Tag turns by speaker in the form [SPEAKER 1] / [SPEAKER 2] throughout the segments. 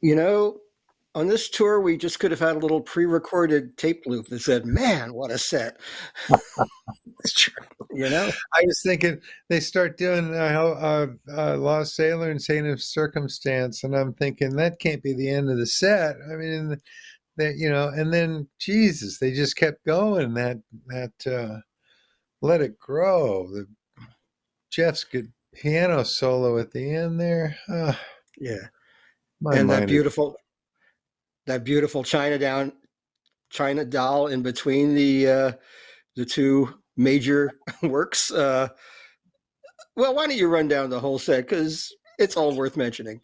[SPEAKER 1] You know, on this tour, we just could have had a little pre-recorded tape loop that said, "Man, what a set!"
[SPEAKER 2] It's true.
[SPEAKER 1] You know?
[SPEAKER 2] I was thinking they start doing Lost Sailor and Saint of Circumstance, and I'm thinking that can't be the end of the set. I mean, that and then Jesus, they just kept going. That Let It Grow, the Jeff's good piano solo at the end there.
[SPEAKER 1] Yeah.
[SPEAKER 2] My
[SPEAKER 1] And
[SPEAKER 2] mind is.
[SPEAKER 1] that beautiful China doll in between the two major works. Well, why don't you run down the whole set because it's all worth mentioning.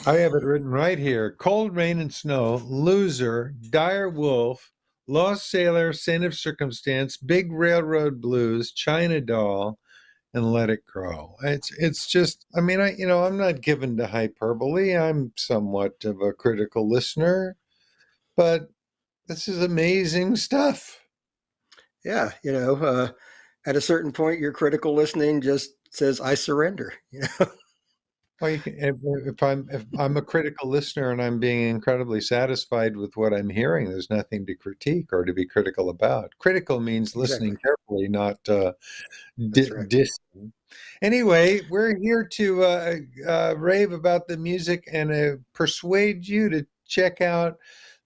[SPEAKER 2] I have it written right here: Cold Rain and Snow, Loser, Dire Wolf, Lost Sailor, Saint of Circumstance, Big Railroad Blues, China Doll, and Let It Grow. It's just, I mean, I'm not given to hyperbole. I'm somewhat of a critical listener, but this is amazing stuff.
[SPEAKER 1] Yeah, at a certain point, your critical listening just says, "I surrender."
[SPEAKER 2] Well, if I'm a critical listener and I'm being incredibly satisfied with what I'm hearing, there's nothing to critique or to be critical about. Critical means
[SPEAKER 1] Exactly.
[SPEAKER 2] listening carefully, not
[SPEAKER 1] That's right.
[SPEAKER 2] dissing. Anyway, we're here to rave about the music and persuade you to check out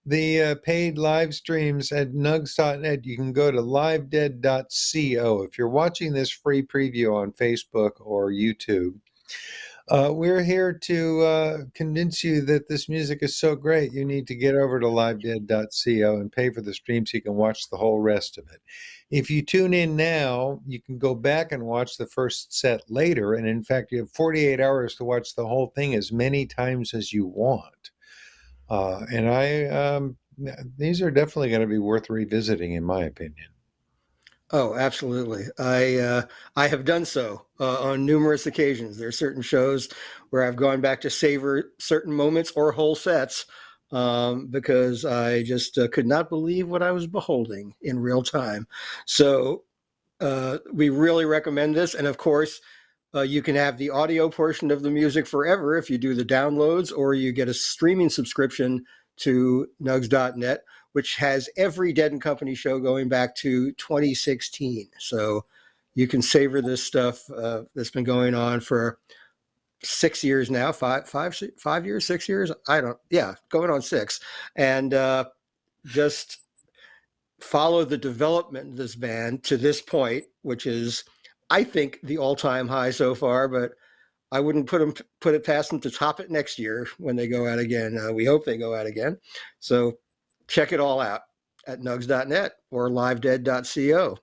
[SPEAKER 2] the paid live streams at nugs.net. You can go to livedead.co. If you're watching this free preview on Facebook or YouTube, we're here to convince you that this music is so great. You need to get over to livedead.co and pay for the stream so you can watch the whole rest of it. If you tune in now, you can go back and watch the first set later. And in fact, you have 48 hours to watch the whole thing as many times as you want. These are definitely going to be worth revisiting, in my opinion.
[SPEAKER 1] Oh, absolutely. I have done so on numerous occasions. There are certain shows where I've gone back to savor certain moments or whole sets because I just could not believe what I was beholding in real time. So we really recommend this, and of course, you can have the audio portion of the music forever if you do the downloads, or you get a streaming subscription to nugs.net, which has every Dead and Company show going back to 2016. So you can savor this stuff that's been going on for 6 years now, 5 years, 6 years. Going on 6. And just follow the development of this band to this point, which is, I think, the all-time high so far, but I wouldn't put it past them to top it next year when they go out again. We hope they go out again. So check it all out at nugs.net or livedead.co.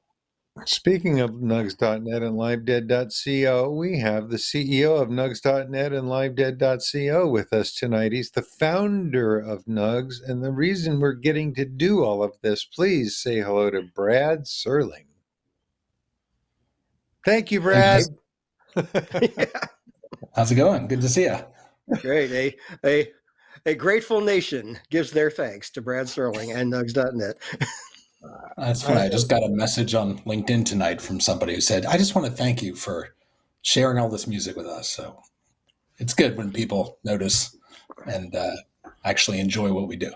[SPEAKER 2] Speaking of nugs.net and livedead.co, we have the CEO of nugs.net and livedead.co with us tonight. He's the founder of Nugs, and the reason we're getting to do all of this, please say hello to Brad Serling. Thank you, Brad.
[SPEAKER 1] Yeah.
[SPEAKER 3] How's it going? Good to see you.
[SPEAKER 1] Great. A grateful nation gives their thanks to Brad Serling and nugs.net.
[SPEAKER 3] That's funny. I just got a message on LinkedIn tonight from somebody who said, I just want to thank you for sharing all this music with us. So it's good when people notice and actually enjoy what we do.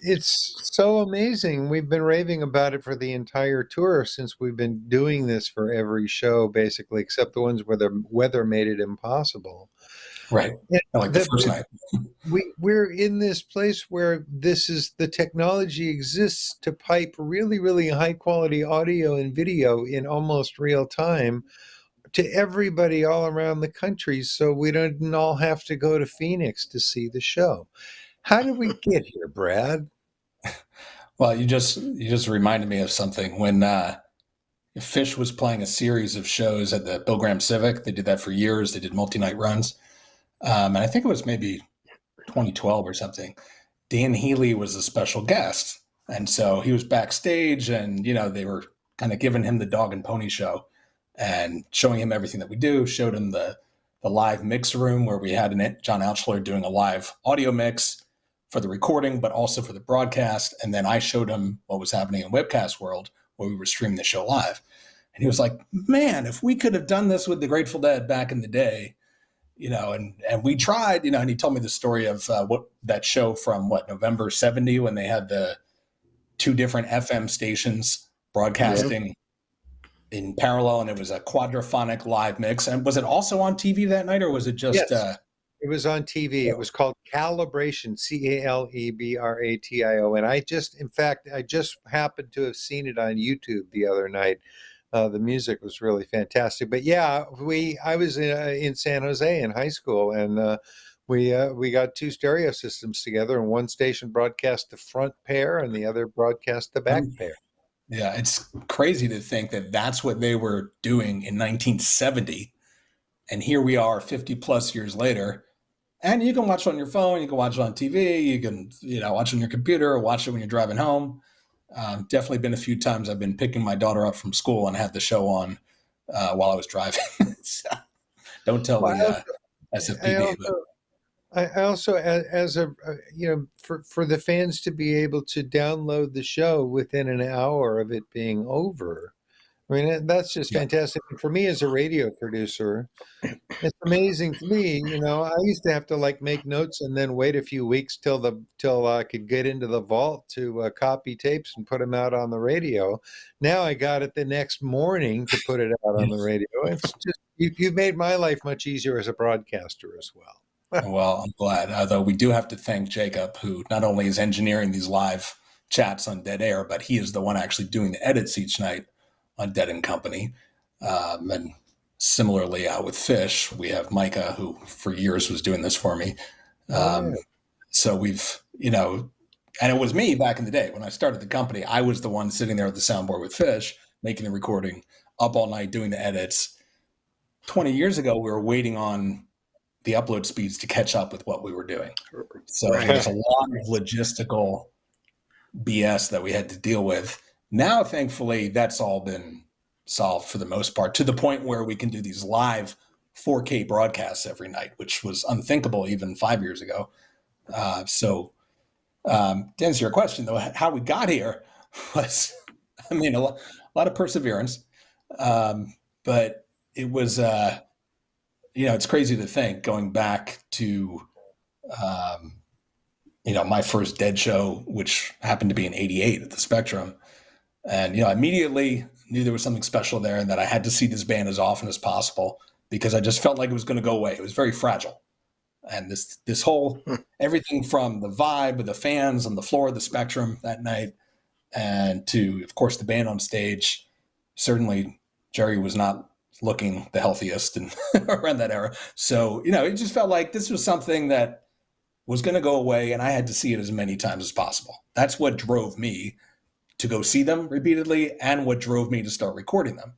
[SPEAKER 2] It's so amazing. We've been raving about it for the entire tour since we've been doing this for every show, basically, except the ones where the weather made it impossible.
[SPEAKER 3] Right. Like the first night.
[SPEAKER 2] We're in this place where the technology exists to pipe really, really high quality audio and video in almost real time to everybody all around the country. So we don't all have to go to Phoenix to see the show. How did we get here, Brad?
[SPEAKER 3] Well, you just reminded me of something. When Fish was playing a series of shows at the Bill Graham Civic, they did that for years. They did multi-night runs. And I think it was maybe 2012 or something. Dan Healy was a special guest. And so he was backstage and, they were kind of giving him the dog and pony show and showing him everything that we do, showed him the live mix room where we had John Alchler doing a live audio mix for the recording, but also for the broadcast. And then I showed him what was happening in webcast world where we were streaming the show live. And he was like, man, if we could have done this with the Grateful Dead back in the day, and we tried, and he told me the story of what that show from November 70, when they had the two different FM stations broadcasting in parallel, and it was a quadraphonic live mix. And was it also on TV that night, or was it just?
[SPEAKER 2] Yes. It was on TV. It was called Calibration, Calebration. And I just happened to have seen it on YouTube the other night. The music was really fantastic. But yeah, I was in San Jose in high school, and we got two stereo systems together, and one station broadcast the front pair, and the other broadcast the back pair.
[SPEAKER 3] Yeah, it's crazy to think that that's what they were doing in 1970, and here we are 50 plus years later. And you can watch it on your phone, you can watch it on TV, you can watch it on your computer, or watch it when you're driving home. Definitely been a few times I've been picking my daughter up from school and had the show on while I was driving. So, don't tell the SFPD.
[SPEAKER 2] I also, as a for the fans to be able to download the show within an hour of it being over, I mean, that's just fantastic. For me as a radio producer, it's amazing to me. I used to have to make notes and then wait a few weeks till I could get into the vault to copy tapes and put them out on the radio. Now I got it the next morning to put it out on the radio. It's just you've made my life much easier as a broadcaster as well.
[SPEAKER 3] Well, I'm glad. Although we do have to thank Jacob, who not only is engineering these live chats on Dead Air, but he is the one actually doing the edits each night on Dead and Company. And similarly out with Fish, we have Micah, who for years was doing this for me. So we've, and it was me back in the day when I started the company. I was the one sitting there at the soundboard with Fish, making the recording, up all night doing the edits. 20 years ago, we were waiting on the upload speeds to catch up with what we were doing. So there's a lot of logistical BS that we had to deal with. Now, thankfully, that's all been solved for the most part, to the point where we can do these live 4K broadcasts every night, which was unthinkable even 5 years ago. To answer your question, though, how we got here was, a lot of perseverance. But it was, it's crazy to think, going back to, my first Dead show, which happened to be in '88 at the Spectrum. And, I immediately knew there was something special there, and that I had to see this band as often as possible, because I just felt like it was going to go away. It was very fragile. And this whole, everything from the vibe of the fans on the floor of the Spectrum that night, and to, of course, the band on stage. Certainly Jerry was not looking the healthiest and around that era. So, it just felt like this was something that was going to go away, and I had to see it as many times as possible. That's what drove me to go see them repeatedly, and what drove me to start recording them.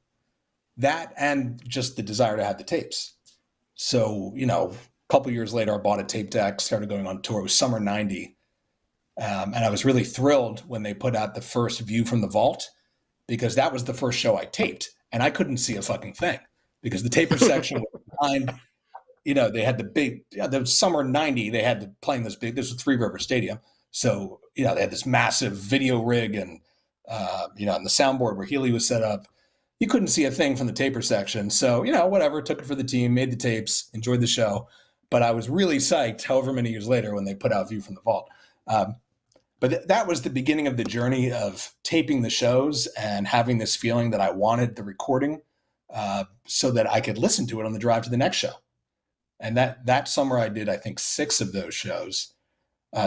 [SPEAKER 3] That, and just the desire to have the tapes. So, a couple years later, I bought a tape deck, started going on tour. It was summer 90. And I was really thrilled when they put out the first View from the Vault, because that was the first show I taped, and I couldn't see a fucking thing, because the taper section was behind. They had the summer 90, they had to play in this was Three River Stadium. So, they had this massive video rig, and, and the soundboard where Healy was set up. You couldn't see a thing from the taper section. So, whatever, took it for the team, made the tapes, enjoyed the show. But I was really psyched however many years later when they put out View from the Vault. But that was the beginning of the journey of taping the shows and having this feeling that I wanted the recording so that I could listen to it on the drive to the next show. And that summer I did, I think, 6 of those shows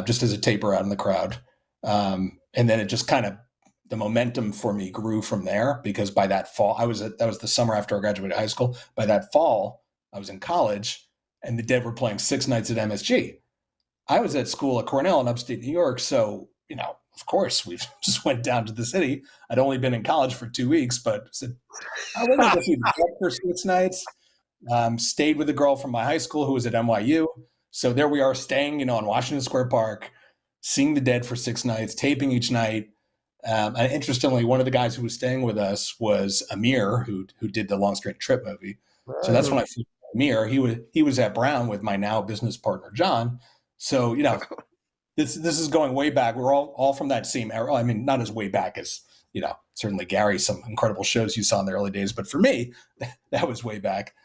[SPEAKER 3] just as a taper out in the crowd. And then it just kind of, the momentum for me grew from there, because by that fall, that was the summer after I graduated high school. By that fall, I was in college, and the Dead were playing 6 nights at MSG. I was at school at Cornell in upstate New York. So, of course, we just went down to the city. I'd only been in college for 2 weeks, but said, I went to see the Dead for 6 nights. Stayed with a girl from my high school who was at NYU. So there we are, staying, on Washington Square Park, seeing the Dead for 6 nights, taping each night. And interestingly, one of the guys who was staying with us was Amir, who did the Long Straight Trip movie. Right. So that's when I first met Amir. He was at Brown with my now business partner John. So this is going way back. We're all from that same era. I mean, not as way back as certainly Gary, some incredible shows you saw in the early days, but for me, that was way back.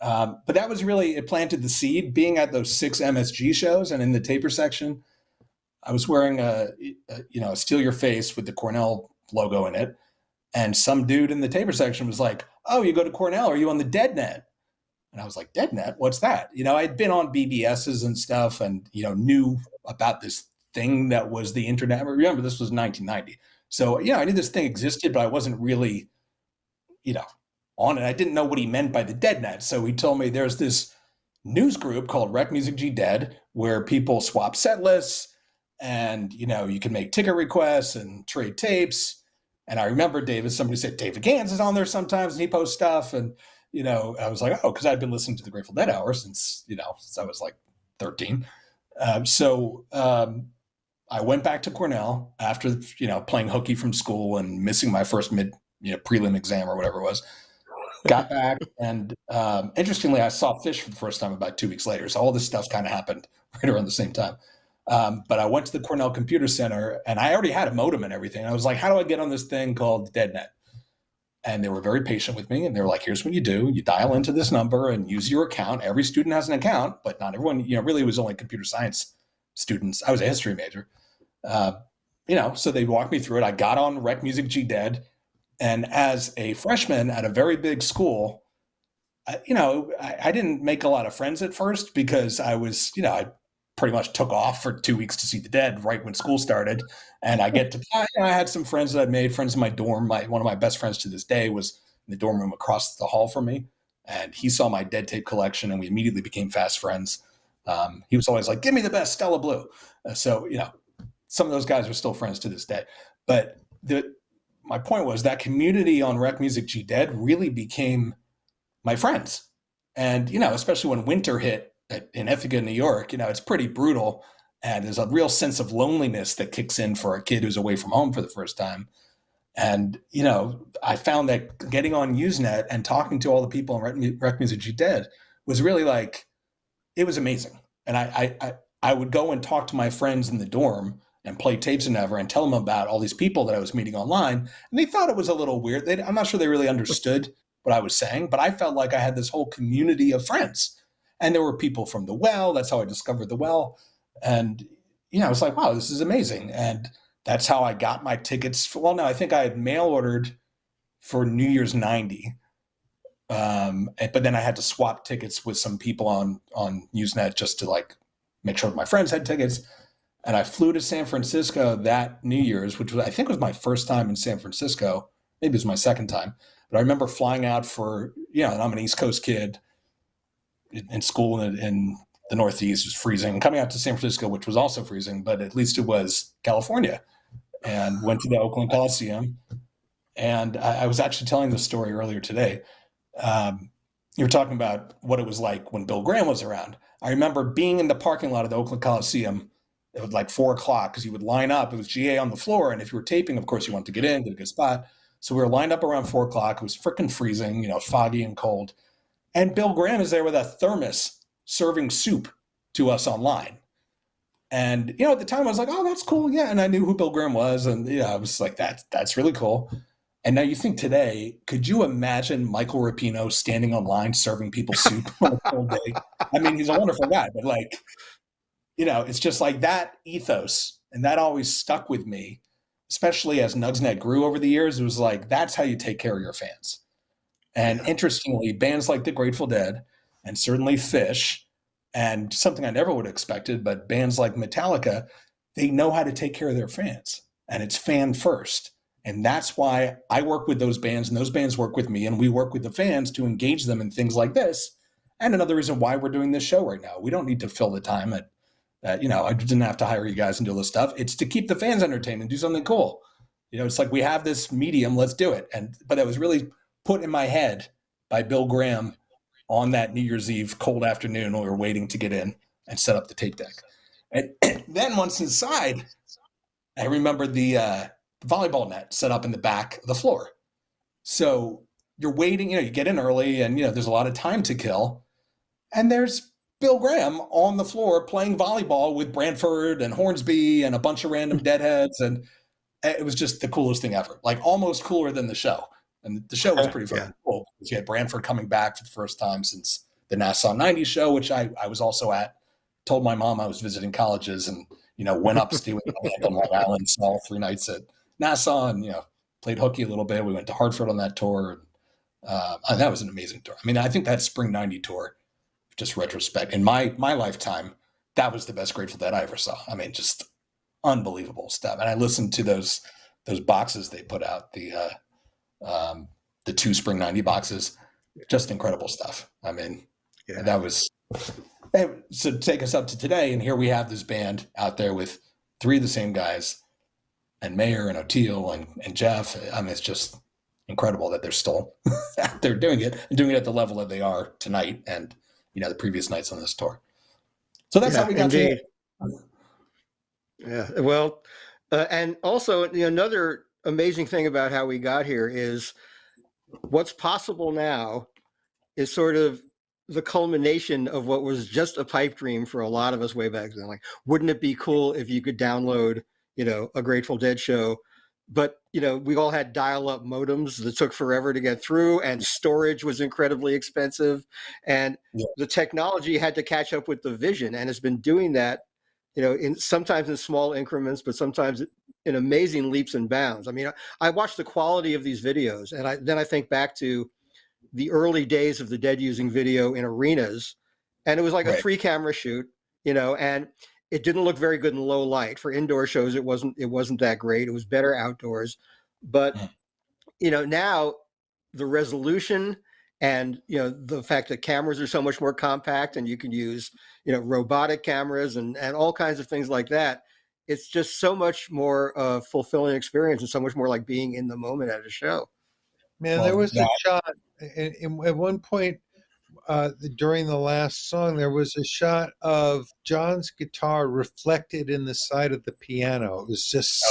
[SPEAKER 3] But that was really, it planted the seed. Being at those 6 MSG shows and in the taper section, I was wearing a Steal Your Face with the Cornell logo in it. And some dude in the taper section was like, "Oh, you go to Cornell? Are you on the Deadnet?" And I was like, "Deadnet? What's that?" I'd been on BBSs and stuff and, knew about this thing that was the internet. Remember, this was 1990. So, I knew this thing existed, but I wasn't really, on it. I didn't know what he meant by the Deadnet. So he told me there's this news group called Rec Music G Dead where people swap set lists and, you can make ticket requests and trade tapes. And I remember somebody said David Gans is on there sometimes and he posts stuff. And, I was like, oh, because I'd been listening to the Grateful Dead Hour since I was like 13. So I went back to Cornell after, playing hooky from school and missing my first prelim exam or whatever it was. Got back and interestingly, I saw Fish for the first time about 2 weeks later. So all this stuff kind of happened right around the same time. But I went to the Cornell Computer Center and I already had a modem and everything. I was like, how do I get on this thing called Deadnet? And they were very patient with me. And they were like, here's what you do. You dial into this number and use your account. Every student has an account, but not everyone, really it was only computer science students. I was a history major. So they walked me through it. I got on Rec Music G Dead. And as a freshman at a very big school, I didn't make a lot of friends at first because I was, I pretty much took off for 2 weeks to see the Dead right when school started. And I had some friends that I'd made, friends in my dorm. One of my best friends to this day was in the dorm room across the hall from me. And he saw my Dead tape collection and we immediately became fast friends. He was always like, give me the best Stella Blue. So, some of those guys are still friends to this day. But my point was that community on Rec Music G Dead really became my friends. And, especially when winter hit in Ithaca, New York, it's pretty brutal. And there's a real sense of loneliness that kicks in for a kid who's away from home for the first time. And, I found that getting on Usenet and talking to all the people in Rec Music G Dead was really it was amazing. And I would go and talk to my friends in the dorm and play tapes and ever and tell them about all these people that I was meeting online. And they thought it was a little weird. I'm not sure they really understood what I was saying, but I felt like I had this whole community of friends. And there were people from the Well. That's how I discovered the Well. And, I was like, wow, this is amazing. And that's how I got my tickets. I think I had mail ordered for New Year's 90. But then I had to swap tickets with some people on Usenet just to make sure my friends had tickets. And I flew to San Francisco that New Year's, which I think was my first time in San Francisco. Maybe it was my second time. But I remember flying out and I'm an East Coast kid in school in the Northeast. It was freezing. Coming out to San Francisco, which was also freezing, but at least it was California. And went to the Oakland Coliseum. And I was actually telling this story earlier today. You were talking about what it was like when Bill Graham was around. I remember being in the parking lot of the Oakland Coliseum. It was like 4 o'clock because you would line up. It was GA on the floor. And if you were taping, of course, you wanted to get in, get a good spot. So we were lined up around 4 o'clock. It was freaking freezing, foggy and cold. And Bill Graham is there with a thermos serving soup to us online. And, at the time I was like, oh, that's cool. Yeah. And I knew who Bill Graham was. And, I was like, that's really cool. And now you think today, could you imagine Michael Rapino standing online serving people soup on a cold day? I mean, he's a wonderful guy, but it's just like that ethos. And that always stuck with me, especially as Nugsnet grew over the years. It was like, that's how you take care of your fans. And interestingly, bands like the Grateful Dead and certainly Fish, and something I never would have expected, but bands like Metallica, they know how to take care of their fans. And it's fan first. And that's why I work with those bands and those bands work with me and we work with the fans to engage them in things like this. And another reason why we're doing this show right now. We don't need to fill the time I didn't have to hire you guys and do all this stuff. It's to keep the fans entertained and do something cool. It's like we have this medium, let's do it. But that was really put in my head by Bill Graham on that New Year's Eve cold afternoon when we were waiting to get in and set up the tape deck. And then once inside, I remember the volleyball net set up in the back of the floor. So you're waiting, you get in early and, there's a lot of time to kill. And there's Bill Graham on the floor playing volleyball with Branford and Hornsby and a bunch of random deadheads. And it was just the coolest thing ever, almost cooler than the show. And the show was pretty fucking cool because you had Branford coming back for the first time since the Nassau 90 show, which I was also at. Told my mom I was visiting colleges and, went up to on Long Island, saw all 3 nights at Nassau and, played hooky a little bit. We went to Hartford on that tour. And that was an amazing tour. I mean, I think that Spring 90 tour, just retrospect, in my lifetime, that was the best Grateful Dead I ever saw. I mean, just unbelievable stuff. And I listened to those boxes they put out, the 2 Spring 90 boxes, just incredible stuff. I mean, that was... So take us up to today, and here we have this band out there with 3 of the same guys, and Mayer and O'Teal and Jeff. I mean, it's just incredible that they're still out there doing it and doing it at the level that they are tonight and, the previous nights on this tour. So that's how we got to it.
[SPEAKER 1] Yeah, well, and also another amazing thing about how we got here is what's possible now is sort of the culmination of what was just a pipe dream for a lot of us way back then. Like, wouldn't it be cool if you could download, a Grateful Dead show? But, we all had dial-up modems that took forever to get through, and storage was incredibly expensive. And the technology had to catch up with the vision, and it's been doing that, sometimes in small increments, but sometimes in amazing leaps and bounds. I mean, I watched the quality of these videos, and then I think back to the early days of the Dead using video in arenas, and it was like a 3-camera shoot, and it didn't look very good in low light. For indoor shows, it wasn't that great. It was better outdoors. But now the resolution and the fact that cameras are so much more compact and you can use robotic cameras and all kinds of things like that, it's just so much more fulfilling experience and so much more like being in the moment at a show.
[SPEAKER 2] Man, there was a shot at one point during the last song. There was a shot of John's guitar reflected in the side of the piano. It was just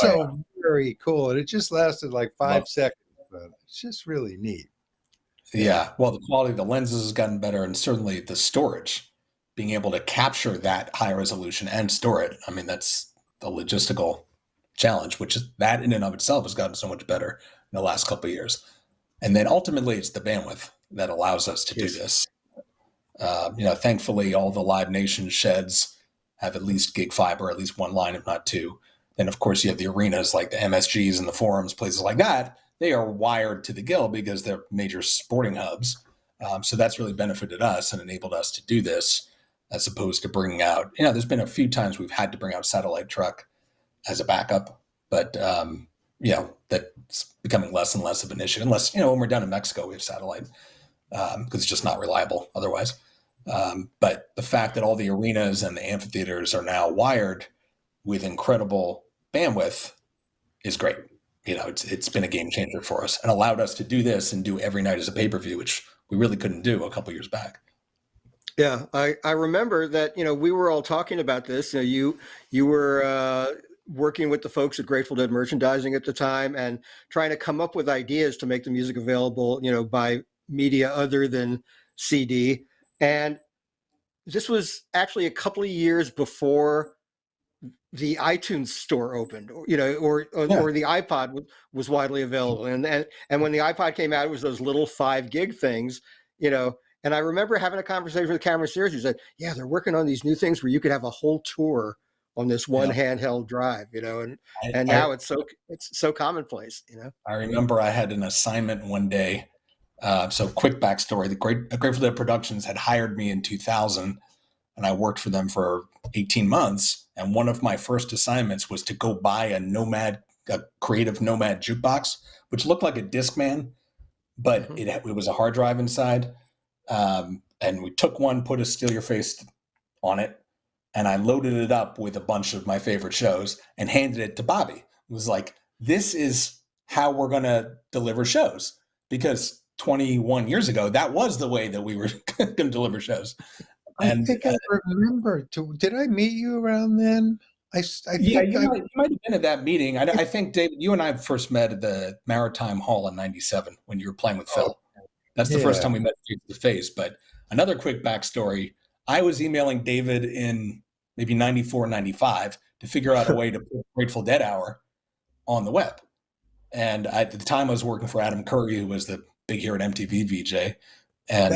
[SPEAKER 2] very cool, and it just lasted like 5 seconds. But it's just really neat.
[SPEAKER 3] Yeah, well, the quality of the lenses has gotten better, and certainly the storage, being able to capture that high resolution and store it. I mean, that's the logistical challenge, which is that in and of itself has gotten so much better in the last couple of years. And then ultimately, it's the bandwidth that allows us to do this. Thankfully, all the Live Nation sheds have at least gig fiber, at least one line, if not 2. Then, of course, you have the arenas like the MSGs and the forums, places like that. They are wired to the gill because they're major sporting hubs. So that's really benefited us and enabled us to do this, as opposed to bringing out, there's been a few times we've had to bring out satellite truck as a backup, but that's becoming less and less of an issue, unless, when we're down in Mexico, we have satellite, because it's just not reliable otherwise. But the fact that all the arenas and the amphitheaters are now wired with incredible bandwidth is great. It's been a game changer for us and allowed us to do this and do every night as a pay-per-view, which we really couldn't do a couple years back.
[SPEAKER 1] Yeah, I remember that, we were all talking about this. You were working with the folks at Grateful Dead Merchandising at the time and trying to come up with ideas to make the music available, by media other than CD. And this was actually a couple of years before the iTunes store opened, or the iPod was widely available. And when the iPod came out, it was those little 5 gig things, and I remember having a conversation with Cameron Sears who said, yeah, they're working on these new things where you could have a whole tour on this one handheld drive, and now it's so commonplace,
[SPEAKER 3] I remember I had an assignment one day. So quick backstory, the Grateful Dead Productions had hired me in 2000, and I worked for them for 18 months. And one of my first assignments was to go buy a Creative Nomad jukebox, which looked like a Discman, but it was a hard drive inside. And we took one, put a Steal Your Face on it, and I loaded it up with a bunch of my favorite shows and handed it to Bobby. It was like, this is how we're going to deliver shows, because 21 years ago, that was the way that we were going to deliver shows.
[SPEAKER 2] I think I remember. Did I meet you around then? I think
[SPEAKER 3] you might have been at that meeting. I think, David, you and I first met at the Maritime Hall in '97 when you were playing with Phil. That's the first time we met face to face. But another quick backstory, I was emailing David in maybe 94, 95 to figure out a way to put Grateful Dead Hour on the web. And at the time I was working for Adam Curry, who was the big here at MTV VJ. And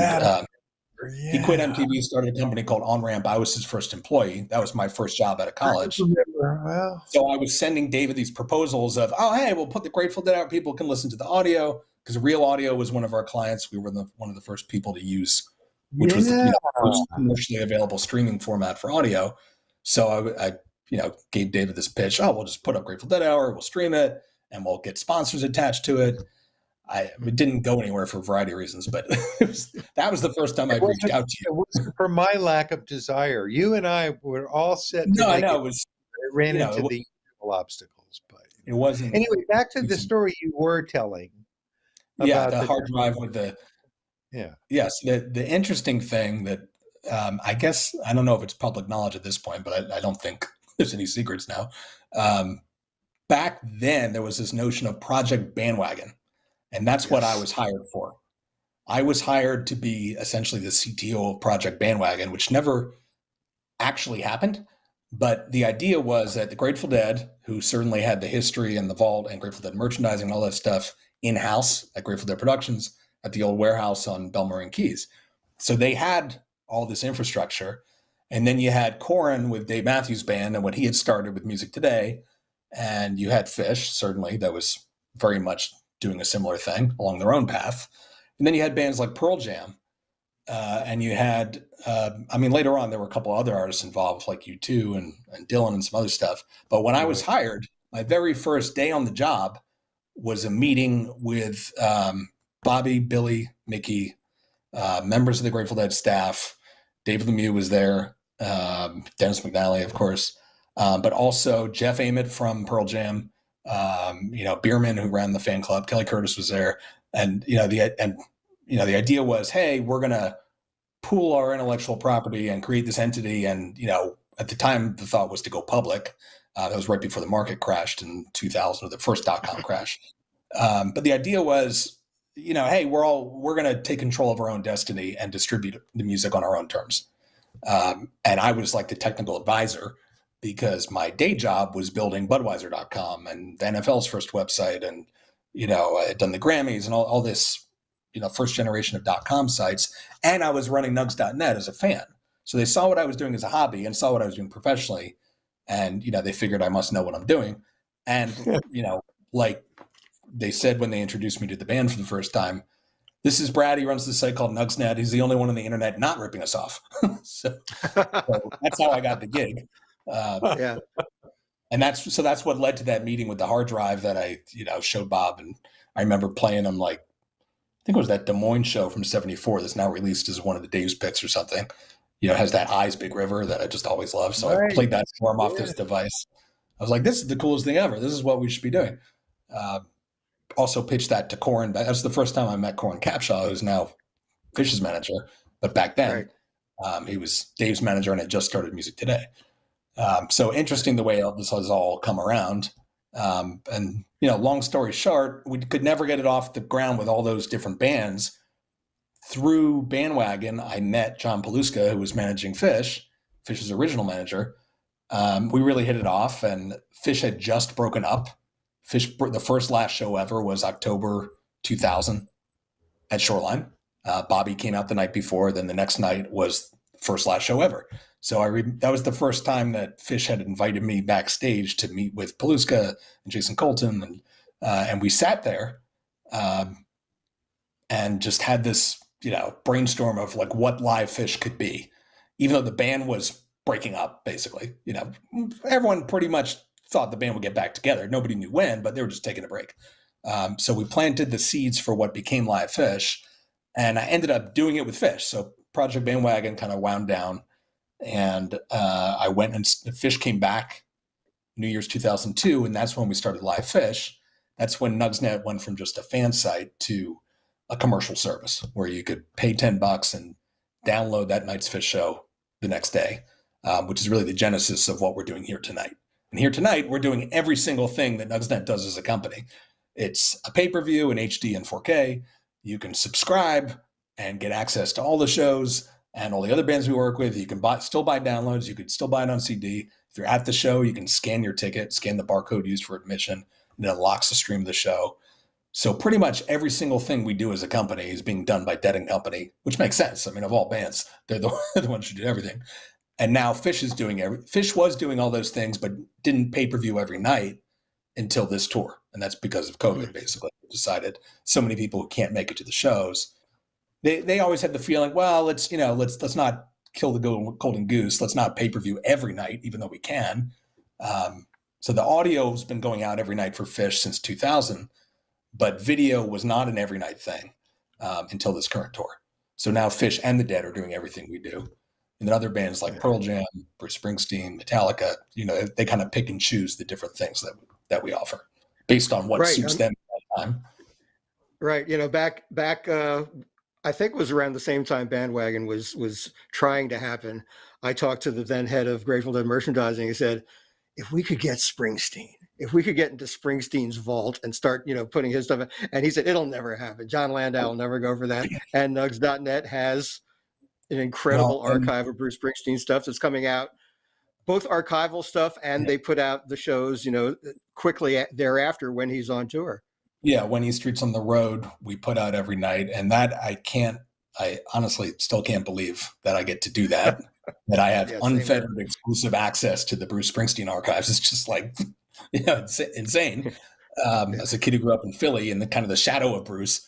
[SPEAKER 3] He quit
[SPEAKER 2] Yeah.
[SPEAKER 3] MTV, started a company called On Ramp. I was his first employee. That was my first job out of
[SPEAKER 2] I
[SPEAKER 3] college.
[SPEAKER 2] remember. Well,
[SPEAKER 3] So I was sending David these proposals of, oh, hey, we'll put the Grateful Dead out. People can listen to the audio, because Real Audio was one of our clients. We were one of the first people to use, which was the first commercially available streaming format for audio. So I gave David this pitch. Oh, we'll just put up Grateful Dead Hour, we'll stream it, and we'll get sponsors attached to it. It didn't go anywhere for a variety of reasons, but that was the first time I'd reached out to you.
[SPEAKER 2] It wasn't for my lack of desire. You and I were all set to
[SPEAKER 3] No, I
[SPEAKER 2] make
[SPEAKER 3] know
[SPEAKER 2] it.
[SPEAKER 3] it was.
[SPEAKER 2] It ran into the obstacles, but
[SPEAKER 3] It wasn't.
[SPEAKER 2] anyway. Back to the story you were telling.
[SPEAKER 3] Yeah,
[SPEAKER 2] About
[SPEAKER 3] the hard drive with the.
[SPEAKER 2] Yeah.
[SPEAKER 3] Yes, the interesting thing that I guess I don't know if it's public knowledge at this point, but I don't think there's any secrets now. Back then, there was this notion of Project Bandwagon, and that's what I was hired for. I was hired to be essentially the CTO of Project Bandwagon, which never actually happened. But the idea was that the Grateful Dead, who certainly had the history and the vault and Grateful Dead merchandising and all that stuff in-house at Grateful Dead Productions at the old warehouse on Belmar and Keys. So they had all this infrastructure. And then you had Corin with Dave Matthews Band and what he had started with Music Today. And you had Fish, certainly, that was very much doing a similar thing along their own path. And then you had bands like Pearl Jam. And you had, later on, there were a couple other artists involved, like U2 and Dylan and some other stuff. But when I was hired, my very first day on the job was a meeting with Bobby, Billy, Mickey, members of the Grateful Dead staff. David Lemieux was there, Dennis McNally, of course, but also Jeff Ament from Pearl Jam, Bierman, who ran the fan club. Kelly Curtis was there. And, the idea was, hey, we're going to pool our intellectual property and create this entity. And, at the time, the thought was to go public. That was right before the market crashed in 2000, or the first dot-com crash. But the idea was, hey, we're going to take control of our own destiny and distribute the music on our own terms. And I was like the technical advisor, because my day job was building Budweiser.com and the NFL's first website. And, I had done the Grammys and all this, first generation of .com sites. And I was running nugs.net as a fan. So they saw what I was doing as a hobby and saw what I was doing professionally. And, they figured I must know what I'm doing. And, like they said when they introduced me to the band for the first time, this is Brad. He runs this site called Nugsnet. He's the only one on the internet not ripping us off. so that's how I got the gig.
[SPEAKER 1] Yeah.
[SPEAKER 3] And that's what led to that meeting with the hard drive that I, showed Bob. And I remember playing him, like, I think it was that Des Moines show from '74 that's now released as one of the Dave's picks or something. It has that Eyes Big River that I just always love. So I played that for him off this device. I was like, this is the coolest thing ever. This is what we should be doing. Also pitched that to Corin. That was the first time I met Corin Capshaw, who's now Fish's manager. But back then, he was Dave's manager and had just started Music Today. So interesting the way this has all come around. And, long story short, we could never get it off the ground with all those different bands. Through Bandwagon, I met John Paluska, who was managing Fish's original manager. We really hit it off, and Fish had just broken up. The first last show ever was October 2000 at Shoreline. Bobby came out the night before. Then the next night was first last show ever. So that was the first time that Fish had invited me backstage to meet with Paluska and Jason Colton. And we sat there and just had this, brainstorm of like what live Fish could be, even though the band was breaking up, basically. Everyone pretty much thought the band would get back together. Nobody knew when, but they were just taking a break. So we planted the seeds for what became Live Fish, and I ended up doing it with Fish. So Project Bandwagon kind of wound down, and I went and Fish came back New Year's 2002, and that's when we started Live Fish. That's when Nugsnet went from just a fan site to a commercial service where you could pay $10 and download that night's Fish show the next day, which is really the genesis of what we're doing here tonight. And here tonight, we're doing every single thing that Nugsnet does as a company. It's a pay-per-view in HD and 4K. You can subscribe and get access to all the shows and all the other bands we work with. You can still buy downloads. You could still buy it on CD. If you're at the show, you can scan your ticket, scan the barcode used for admission, and it unlocks the stream of the show. So pretty much every single thing we do as a company is being done by Dead and Company, which makes sense. I mean, of all bands, they're the, the ones who do everything. And now Fish is doing Fish was doing all those things, but didn't pay-per-view every night until this tour. And that's because of COVID, basically. We decided so many people who can't make it to the shows. They always had the feeling, well, let's not kill the golden goose. Let's not pay-per-view every night, even though we can. So the audio has been going out every night for Fish since 2000, but video was not an every night thing until this current tour. So now Fish and the Dead are doing everything we do. And then other bands like Pearl Jam, Bruce Springsteen, Metallica, they kind of pick and choose the different things that we offer based on what suits them at that time.
[SPEAKER 1] Right. Back I think it was around the same time Bandwagon was trying to happen. I talked to the then head of Grateful Dead merchandising. He said, if we could get Springsteen, if we could get into Springsteen's vault and start, putting his stuff in, and he said, it'll never happen. John Landau will never go for that. And Nugs.net has an incredible archive of Bruce Springsteen stuff that's coming out, both archival stuff, and they put out the shows, quickly thereafter when he's on tour.
[SPEAKER 3] Yeah, when E Street's on the road, we put out every night, and that I honestly still can't believe that I get to do that. That I have unfettered exclusive access to the Bruce Springsteen archives. It's just like, it's insane. As a kid who grew up in Philly and the kind of the shadow of Bruce,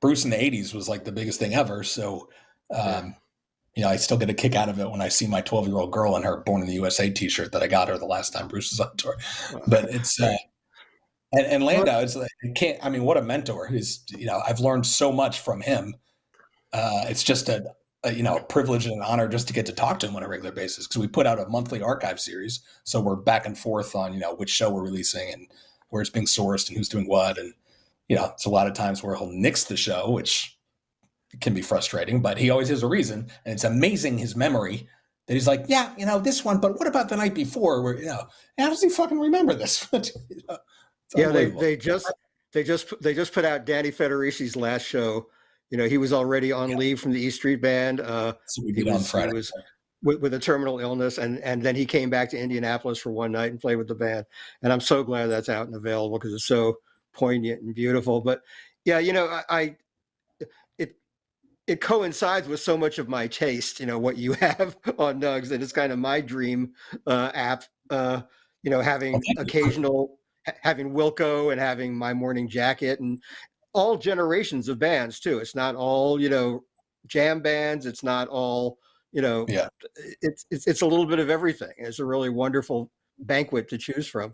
[SPEAKER 3] Bruce in the 80s was like the biggest thing ever. So, I still get a kick out of it when I see my 12-year-old girl in her Born in the USA t-shirt that I got her the last time Bruce was on tour. But it's, and Landau is like, what a mentor. I've learned so much from him. It's just a privilege and an honor just to get to talk to him on a regular basis, because we put out a monthly archive series. So we're back and forth on, which show we're releasing and where it's being sourced and who's doing what. And, it's a lot of times where he'll nix the show, which can be frustrating, but he always has a reason. And it's amazing his memory that he's like, this one, but what about the night before where, how does he fucking remember this?
[SPEAKER 1] They just put out Danny Federici's last show. He was already on leave from the E Street Band.
[SPEAKER 3] So we did on Friday.
[SPEAKER 1] He was with a terminal illness, and then he came back to Indianapolis for one night and played with the band. And I'm so glad that's out and available, because it's so poignant and beautiful. But it coincides with so much of my taste, what you have on Nugs, and it's kind of my dream app. Having having Wilco and having My Morning Jacket and all generations of bands too. It's not all, jam bands. It's not all, it's a little bit of everything. It's a really wonderful banquet to choose from.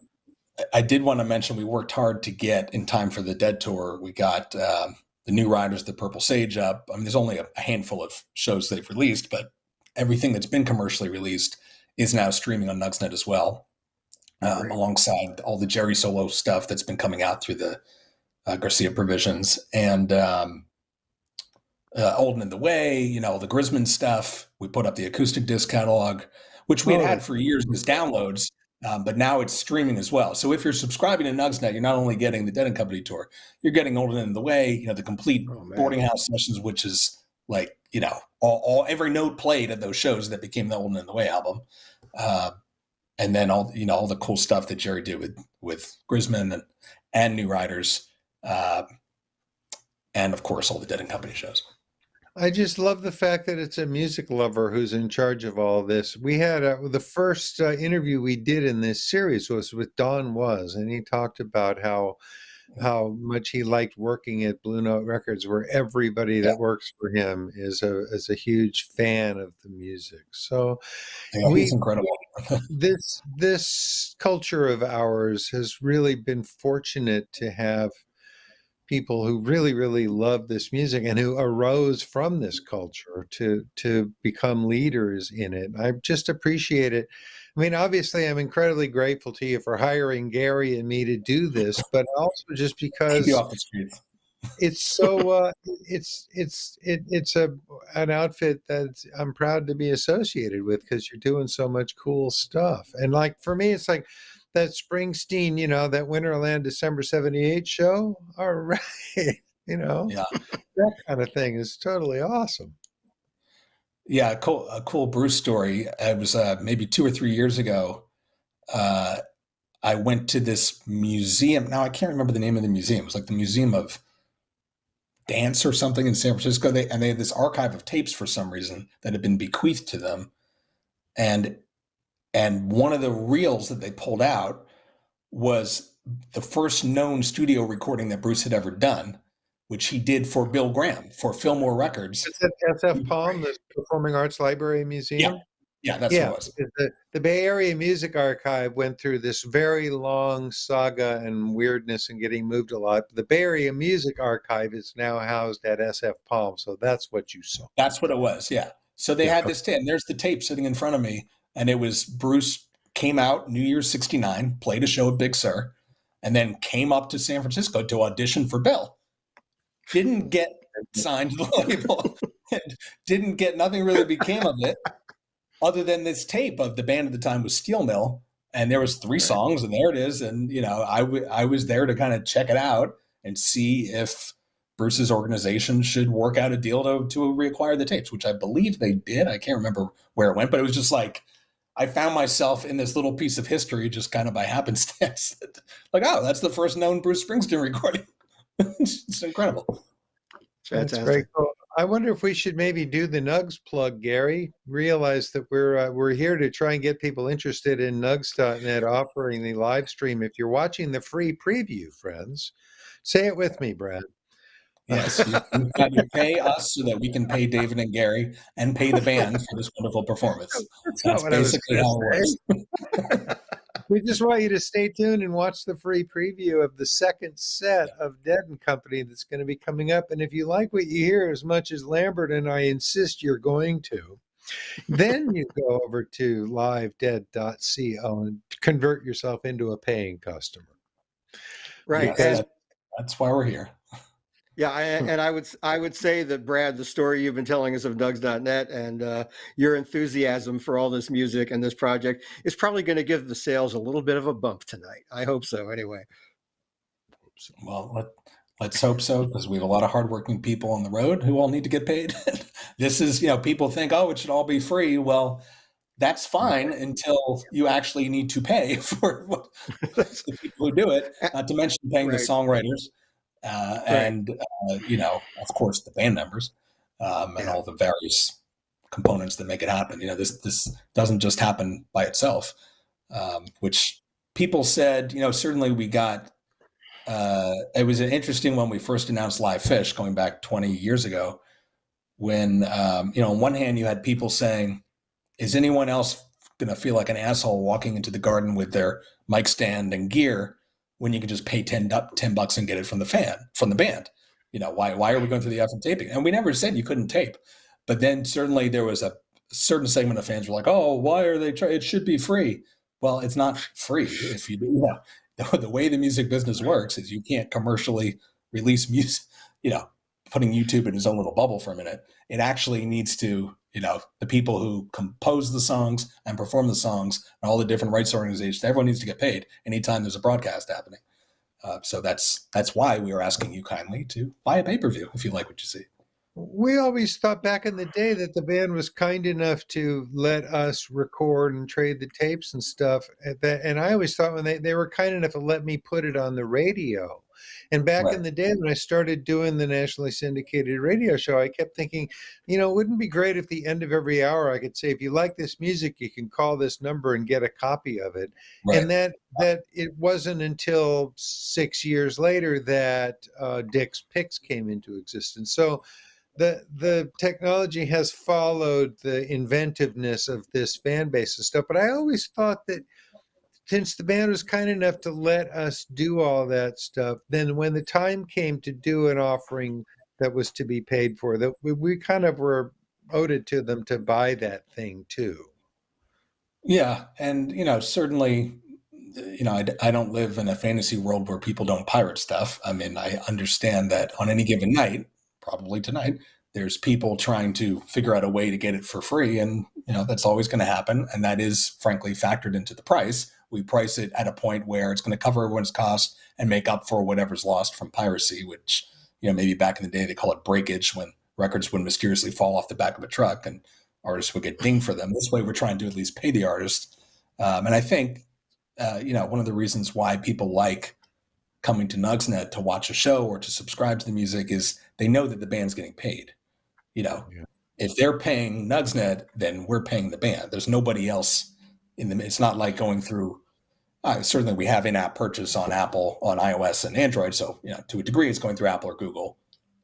[SPEAKER 3] I did want to mention, we worked hard to get in time for the Dead tour. We got the New Riders, the Purple Sage up. I mean, there's only a handful of shows they've released, but everything that's been commercially released is now streaming on Nugsnet as well. Alongside all the Jerry solo stuff that's been coming out through the Garcia provisions, and Old and in the Way, the Grisman stuff. We put up the acoustic disc catalog, which we had for years as downloads, but now it's streaming as well. So if you're subscribing to Nugsnet, you're not only getting the Dead and Company tour, you're getting Old and in the Way, the complete boarding house sessions, which is like, all every note played at those shows that became the Old and in the Way album. And then all the cool stuff that Jerry did with Grisman and New Riders, and of course all the Dead and Company shows.
[SPEAKER 2] I just love the fact that it's a music lover who's in charge of all this. We had the first interview we did in this series was with Don Was, and he talked about how much he liked working at Blue Note Records, where everybody that works for him is a huge fan of the music. So
[SPEAKER 3] he's incredible.
[SPEAKER 2] this culture of ours has really been fortunate to have people who really, really love this music and who arose from this culture to become leaders in it. I just appreciate it. I mean, obviously, I'm incredibly grateful to you for hiring Gary and me to do this, but also just because
[SPEAKER 3] off the streets.
[SPEAKER 2] It's so it's an outfit that I'm proud to be associated with, because you're doing so much cool stuff. And like for me, it's like that Springsteen, that Winterland December 78 show. All right, that kind of thing is totally awesome.
[SPEAKER 3] Yeah, a cool Bruce story. It was maybe 2 or 3 years ago. I went to this museum. Now I can't remember the name of the museum. It was like the Museum of Dance or something in San Francisco. They had this archive of tapes for some reason that had been bequeathed to them. And one of the reels that they pulled out was the first known studio recording that Bruce had ever done, which he did for Bill Graham for Fillmore Records.
[SPEAKER 2] It's at SF Palm, the Performing Arts Library Museum.
[SPEAKER 3] Yeah, that's what it was.
[SPEAKER 2] The Bay Area Music Archive went through this very long saga and weirdness and getting moved a lot. The Bay Area Music Archive is now housed at SF Palm, so that's what you saw.
[SPEAKER 3] That's what it was, yeah. So they had this tape, and there's the tape sitting in front of me, and it was Bruce came out New Year's '69, played a show at Big Sur, and then came up to San Francisco to audition for Bill. Didn't get signed to the label. Nothing really became of it, other than this tape of the band at the time was Steel Mill, and there was 3 songs, and there it is. And I was there to kind of check it out and see if Bruce's organization should work out a deal to reacquire the tapes, which I believe they did. I can't remember where it went, but it was just like I found myself in this little piece of history just kind of by happenstance. Like, oh, that's the first known Bruce Springsteen recording. It's incredible.
[SPEAKER 2] That's very cool. I wonder if we should maybe do the Nugs plug, Gary. Realize that we're here to try and get people interested in Nugs.net offering the live stream. If you're watching the free preview, friends, say it with me, Brad.
[SPEAKER 3] Yes, you pay us so that we can pay David and Gary and pay the band for this wonderful performance. That's basically how it works.
[SPEAKER 2] We just want you to stay tuned and watch the free preview of the second set of Dead and Company that's going to be coming up. And if you like what you hear as much as Lambert and I insist you're going to, then you go over to livedead.co and convert yourself into a paying customer.
[SPEAKER 1] Right.
[SPEAKER 3] That's why we're here.
[SPEAKER 1] Yeah, and I would say that, Brad, the story you've been telling us of Nugs.net and your enthusiasm for all this music and this project is probably going to give the sales a little bit of a bump tonight. I hope so, anyway.
[SPEAKER 3] Well, let's hope so, because we have a lot of hardworking people on the road who all need to get paid. This is, people think, oh, it should all be free. Well, that's fine until you actually need to pay for the people who do it, not to mention paying the songwriters. And of course, the band members and all the various components that make it happen. This doesn't just happen by itself, which people said, certainly we got, it was an interesting when we first announced Live Fish going back 20 years ago when, on one hand you had people saying, is anyone else going to feel like an asshole walking into the garden with their mic stand and gear when you can just pay $10 and get it from the band? Why are we going through the effort taping? And we never said you couldn't tape, but then certainly there was a certain segment of fans were like, oh, why are they trying? It should be free. Well, it's not free. If you do, the way the music business works is you can't commercially release music, putting YouTube in his own little bubble for a minute. It actually needs to, the people who compose the songs and perform the songs and all the different rights organizations, everyone needs to get paid anytime there's a broadcast happening. So that's why we are asking you kindly to buy a pay-per-view if you like what you see.
[SPEAKER 2] We always thought back in the day that the band was kind enough to let us record and trade the tapes and stuff. And I always thought when they were kind enough to let me put it on the radio. And back in the day when I started doing the nationally syndicated radio show, I kept thinking, wouldn't it be great if at the end of every hour I could say, if you like this music, you can call this number and get a copy of it. Right. And that it wasn't until 6 years later that Dick's Picks came into existence. So the technology has followed the inventiveness of this fan base and stuff. But I always thought that since the band was kind enough to let us do all that stuff, then when the time came to do an offering that was to be paid for, that we kind of were owed it to them to buy that thing too.
[SPEAKER 3] Yeah. And, certainly, I don't live in a fantasy world where people don't pirate stuff. I mean, I understand that on any given night, probably tonight, there's people trying to figure out a way to get it for free. And, that's always going to happen. And that is frankly factored into the price. We price it at a point where it's going to cover everyone's costs and make up for whatever's lost from piracy, which, maybe back in the day, they call it breakage, when records would mysteriously fall off the back of a truck and artists would get dinged for them. This way, we're trying to at least pay the artist. And I think one of the reasons why people like coming to Nugsnet to watch a show or to subscribe to the music is they know that the band's getting paid. Yeah. If they're paying Nugsnet, then we're paying the band. There's nobody else it's not like going through, certainly we have in-app purchase on Apple, on iOS and Android. So, to a degree, it's going through Apple or Google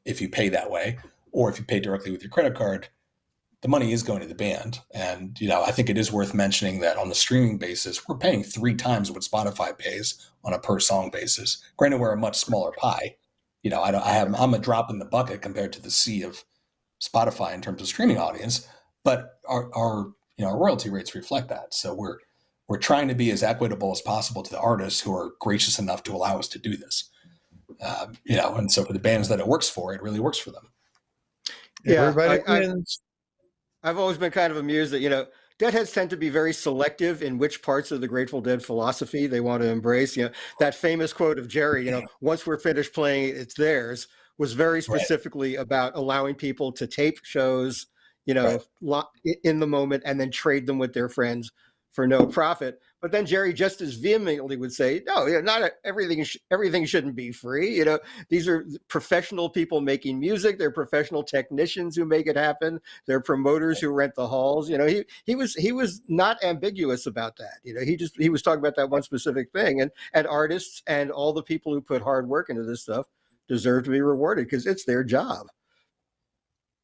[SPEAKER 3] if you pay that way, or if you pay directly with your credit card, the money is going to the band. And, I think it is worth mentioning that on the streaming basis, we're paying 3 times what Spotify pays on a per song basis. Granted, we're a much smaller pie. I'm a drop in the bucket compared to the sea of Spotify in terms of streaming audience, but our royalty rates reflect that. So we're trying to be as equitable as possible to the artists who are gracious enough to allow us to do this. And so for the bands that it works for, it really works for them.
[SPEAKER 1] Yeah,
[SPEAKER 2] Everybody wins.
[SPEAKER 1] I've always been kind of amused that, Deadheads tend to be very selective in which parts of the Grateful Dead philosophy they want to embrace. That famous quote of Jerry, once we're finished playing it, it's theirs, was very specifically about allowing people to tape shows, in the moment and then trade them with their friends for no profit. But then Jerry just as vehemently would say, no, not everything shouldn't be free. These are professional people making music. They're professional technicians who make it happen. They're promoters who rent the halls. He was not ambiguous about that. He was talking about that one specific thing, and artists and all the people who put hard work into this stuff deserve to be rewarded because it's their job.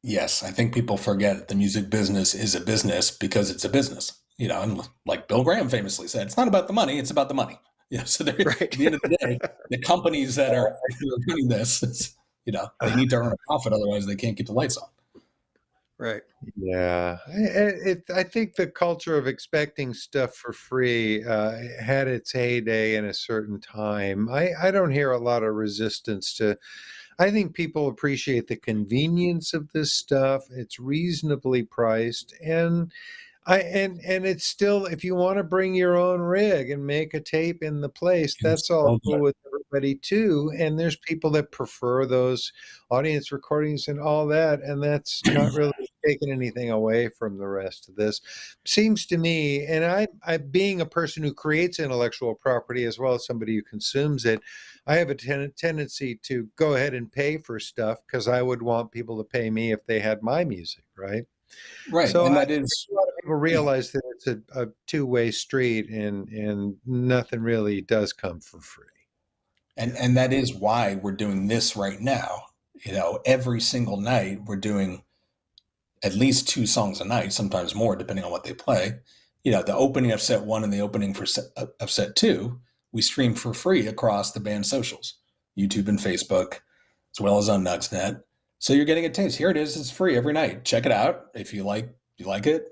[SPEAKER 3] Yes, I think people forget the music business is a business because it's a business. And like Bill Graham famously said, it's not about the money, it's about the money. So right. At the end of the day, the companies that are doing this, they need to earn a profit, otherwise they can't keep the lights on.
[SPEAKER 1] Right.
[SPEAKER 2] Yeah. I think the culture of expecting stuff for free had its heyday in a certain time. I don't hear a lot of resistance to. I think people appreciate the convenience of this stuff. It's reasonably priced, and it's still, if you want to bring your own rig and make a tape in the place, that's all cool with everybody too. And there's people that prefer those audience recordings and all that, and that's not really taking anything away from the rest of this. Seems to me, and I being a person who creates intellectual property as well as somebody who consumes it, I have a tendency to go ahead and pay for stuff because I would want people to pay me if they had my music, right?
[SPEAKER 3] Right.
[SPEAKER 2] So
[SPEAKER 3] and
[SPEAKER 2] I think a lot of people realize that it's a two-way street, and nothing really does come for free.
[SPEAKER 3] And that is why we're doing this right now. Every single night we're doing at least 2 songs a night, sometimes more, depending on what they play. The opening of set 1 and the opening of set 2, we stream for free across the band's socials, YouTube and Facebook, as well as on Nugsnet. So you're getting a taste. Here it is. It's free every night. Check it out. If you like it,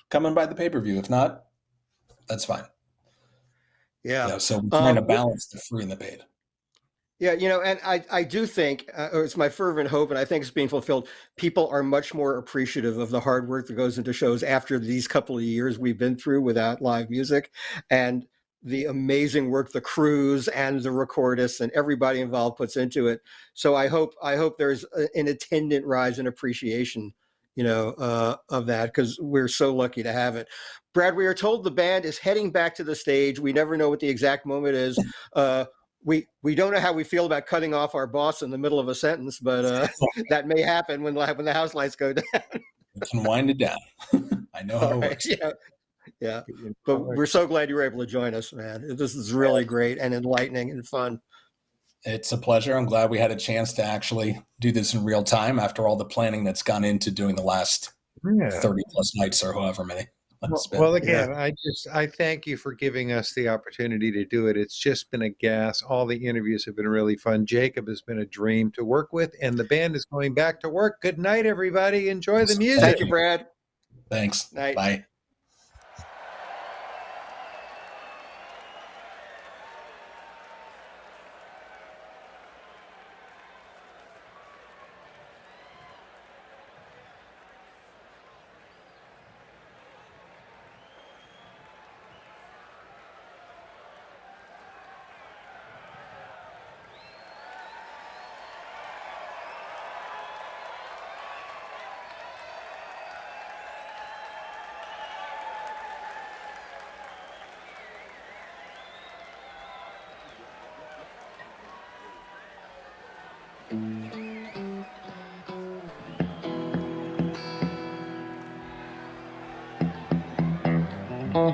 [SPEAKER 3] come and buy the pay-per-view. If not, that's fine.
[SPEAKER 1] Yeah.
[SPEAKER 3] So we're trying to balance the free and the paid.
[SPEAKER 1] Yeah, and I do think, or it's my fervent hope, and I think it's being fulfilled, people are much more appreciative of the hard work that goes into shows after these couple of years we've been through without live music, and the amazing work the crews and the recordists and everybody involved puts into it. So I hope there's an attendant rise in appreciation, of that, because we're so lucky to have it. Brad, we are told the band is heading back to the stage. We never know what the exact moment is. We don't know how we feel about cutting off our boss in the middle of a sentence, but that may happen when the house lights go down.
[SPEAKER 3] You can wind it down. I know how it works.
[SPEAKER 1] Yeah. But we're so glad you were able to join us, man. This is really great and enlightening and fun.
[SPEAKER 3] It's a pleasure. I'm glad we had a chance to actually do this in real time after all the planning that's gone into doing the last 30 plus nights or however many.
[SPEAKER 2] Well, again, I thank you for giving us the opportunity to do it. It's just been a gas. All the interviews have been really fun. Jacob has been a dream to work with, and the band is going back to work. Good night, everybody. Enjoy the music.
[SPEAKER 1] Thank you, Brad.
[SPEAKER 3] Thanks.
[SPEAKER 1] Night.
[SPEAKER 3] Bye.
[SPEAKER 4] We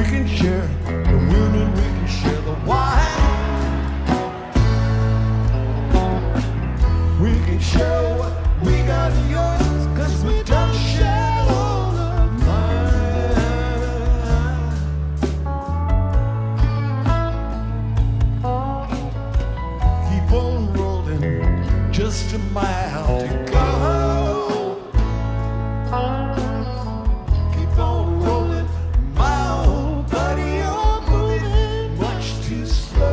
[SPEAKER 4] can share the women, we can share the wine. We can share what we got yours, 'cause we don't share all of mine. Keep on rolling, just a mile to go. Keep on rolling, my old buddy, you're moving much too slow.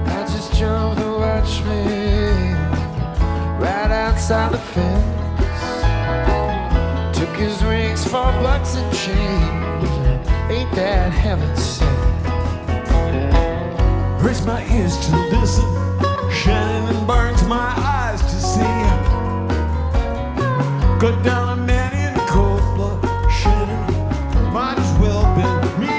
[SPEAKER 5] I just drove to watch me right outside the fence. Took his rings for bucks and change. Ain't that heaven sent?
[SPEAKER 4] Hurts my ears to listen, shining and burns my eyes to see. Cut down a man in cold blood, shining, might as well been me.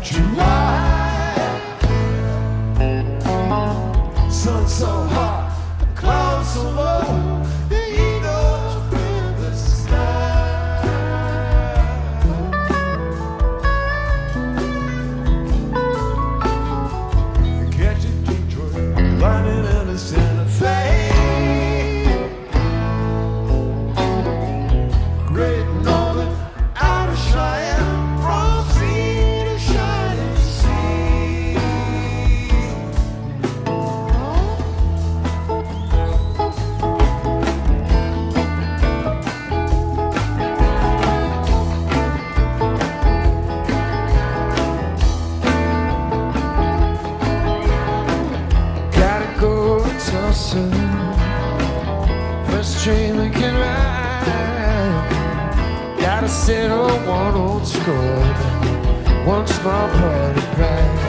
[SPEAKER 4] July, sun so hot, the clouds so low, the eagles fill the sky. Catch a Detroit, lining in the Santa Fe. Great Northern, out of Cheyenne, from sea to shining sea. Gotta go to Tulsa, first train we can ride. Gotta settle one old score, one small part of pride.